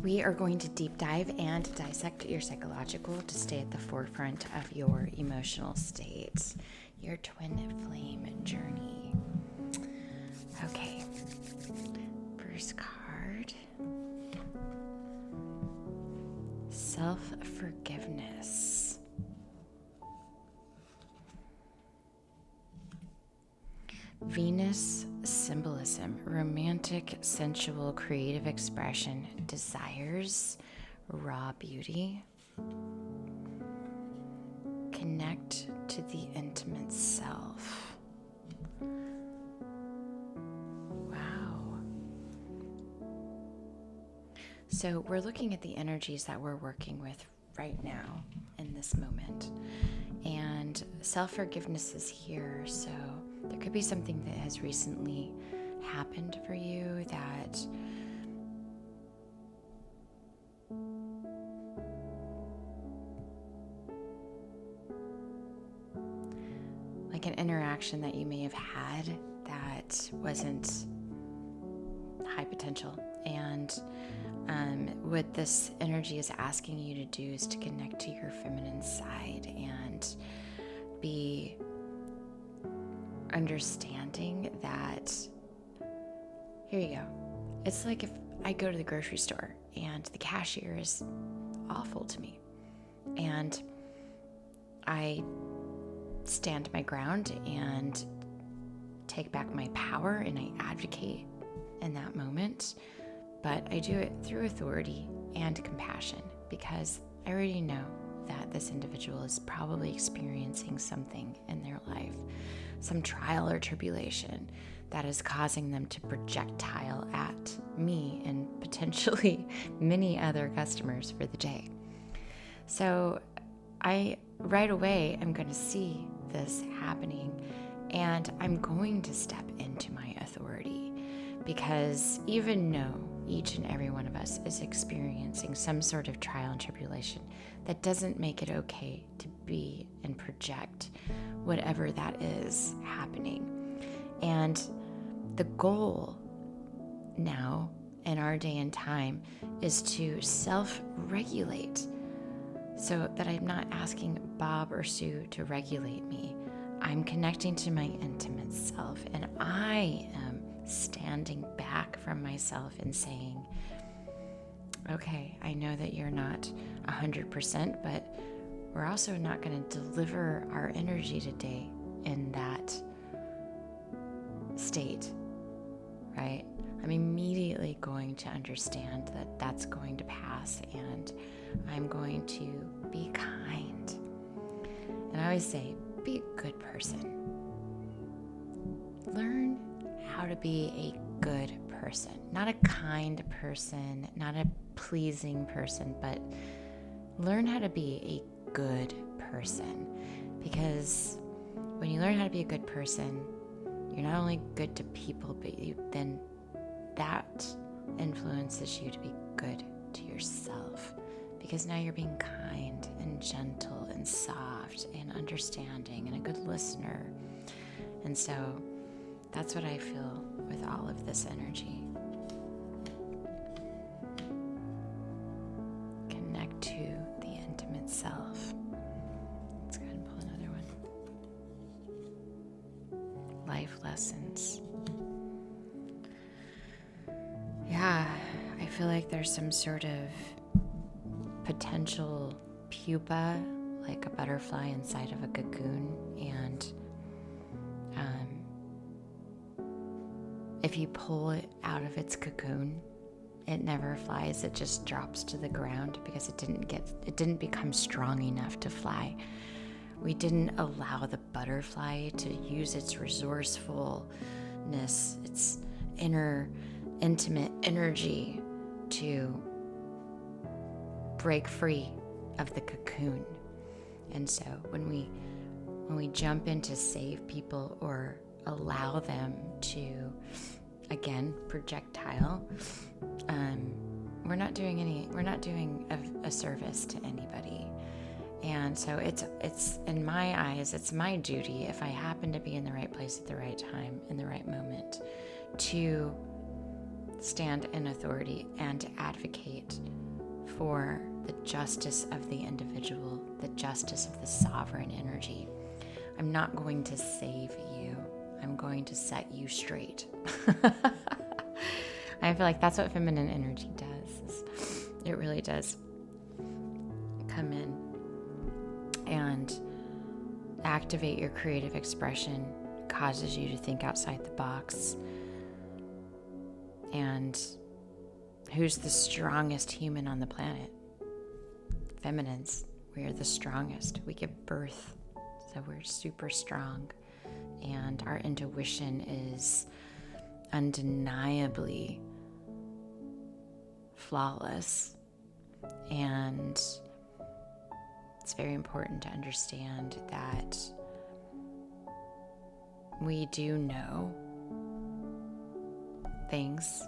We are going to deep dive and dissect your psychological to stay at the forefront of your emotional state, your twin flame journey. Okay, first card, self-forgiveness. Venus symbolism, romantic, sensual, creative expression, desires, raw beauty. Connect to the intimate self. Wow. So we're looking at the energies that we're working with right now in this moment. And self-forgiveness is here, so there could be something that has recently happened for you that like an interaction that you may have had that wasn't high potential. And what this energy is asking you to do is to connect to your feminine side and be understanding that, here you go. It's like if I go to the grocery store and the cashier is awful to me and I stand my ground and take back my power and I advocate in that moment, but I do it through authority and compassion because I already know that this individual is probably experiencing something in their life, some trial or tribulation that is causing them to projectile at me and potentially many other customers for the day. So I right away am going to see this happening and I'm going to step into my authority because even though each and every one of us is experiencing some sort of trial and tribulation, that doesn't make it okay to be and project whatever that is happening. And the goal now in our day and time is to self-regulate so that I'm not asking Bob or Sue to regulate me. I'm connecting to my intimate self and I am standing back from myself and saying, okay, I know that you're not 100%, but we're also not going to deliver our energy today in that state, right? I'm immediately going to understand that that's going to pass and I'm going to be kind. And I always say, be a good person. Learn how to be a good person, not a kind person, not a pleasing person, but learn how to be a good person. Because when you learn how to be a good person, you're not only good to people, but then that influences you to be good to yourself. Because now you're being kind and gentle and soft and understanding and a good listener. And so that's what I feel with all of this energy. Connect to the intimate self. Let's go ahead and pull another one. Life lessons. Yeah, I feel like there's some sort of potential pupa, like a butterfly inside of a cocoon, and if you pull it out of its cocoon, it never flies. It just drops to the ground because it didn't become strong enough to fly. We didn't allow the butterfly to use its resourcefulness, its inner intimate energy to break free of the cocoon. And so when we jump in to save people or allow them to, again, projectile, we're not doing a service to anybody. And so it's in my eyes, it's my duty, if I happen to be in the right place at the right time, in the right moment, to stand in authority and to advocate for the justice of the individual, the justice of the sovereign energy. I'm not going to save you. I'm going to set you straight. I feel like that's what feminine energy does. It really does come in and activate your creative expression, causes you to think outside the box. And who's the strongest human on the planet? Feminines. We are the strongest. We give birth, so we're super strong. And our intuition is undeniably flawless. And it's very important to understand that we do know things,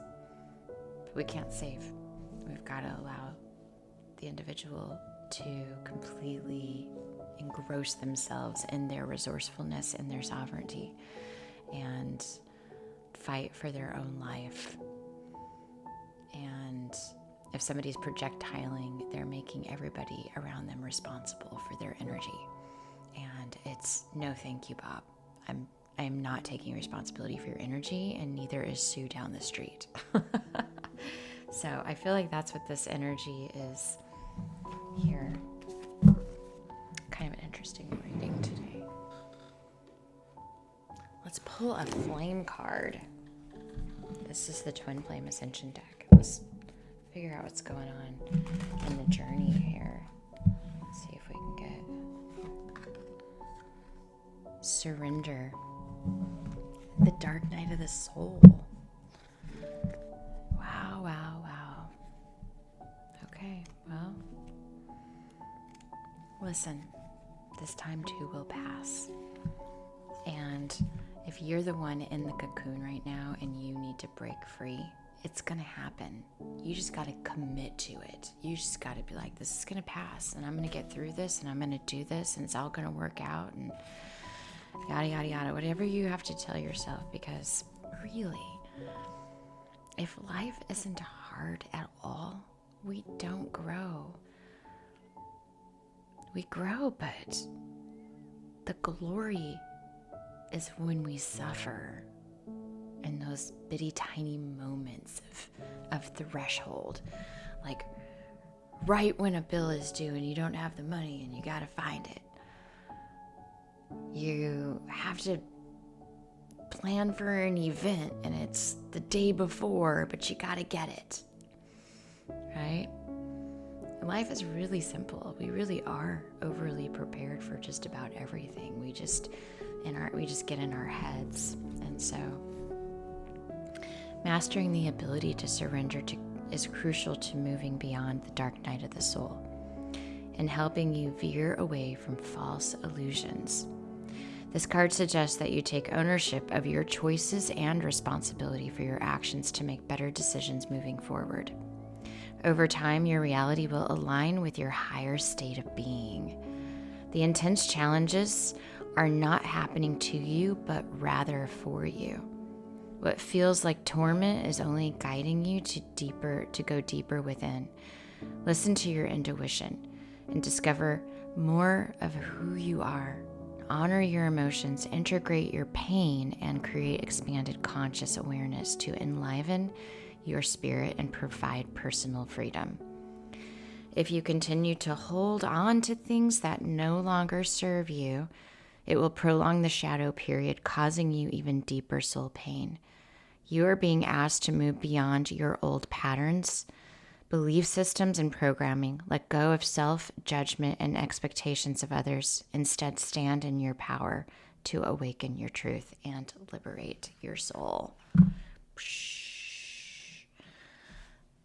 but we can't save. We've got to allow the individual to completely engross themselves in their resourcefulness and their sovereignty and fight for their own life. And if somebody's projectiling, they're making everybody around them responsible for their energy. And it's no thank you, Bob. I'm not taking responsibility for your energy, and neither is Sue down the street. So I feel like that's what this energy is here. Kind of an interesting reading today. Let's pull a flame card. This is the Twin Flame Ascension deck. Let's figure out what's going on in the journey here. Let's see if we can get surrender. The Dark Night of the Soul. Wow. Okay, well, listen, this time too will pass. And if you're the one in the cocoon right now and you need to break free, it's going to happen. You just got to commit to it. You just got to be like, this is going to pass, and I'm going to get through this, and I'm going to do this, and it's all going to work out, and yada, yada, yada, whatever you have to tell yourself. Because really, if life isn't hard at all, we don't grow. We grow, but the glory is when we suffer in those bitty tiny moments of threshold. Like right when a bill is due and you don't have the money and you gotta find it. You have to plan for an event and it's the day before, but you gotta get it, right? Life is really simple. We really are overly prepared for just about everything. We just get in our heads. And so mastering the ability to surrender is crucial to moving beyond the dark night of the soul and helping you veer away from false illusions. This card suggests that you take ownership of your choices and responsibility for your actions to make better decisions moving forward. Over time, your reality will align with your higher state of being. The intense challenges are not happening to you, but rather for you. What feels like torment is only guiding you to go deeper within. Listen to your intuition and discover more of who you are. Honor your emotions, integrate your pain, and create expanded conscious awareness to enliven your spirit and provide personal freedom. If you continue to hold on to things that no longer serve you, it will prolong the shadow period, causing you even deeper soul pain. You are being asked to move beyond your old patterns, belief systems, and programming. Let go of self-judgment and expectations of others. Instead, stand in your power to awaken your truth and liberate your soul.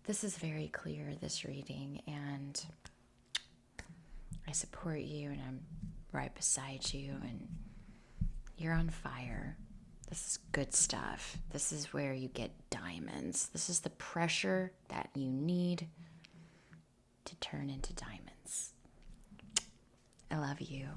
This is very clear, this reading, and I support you, and I'm right beside you, and you're on fire. This is good stuff. This is where you get diamonds. This is the pressure that you need to turn into diamonds. I love you.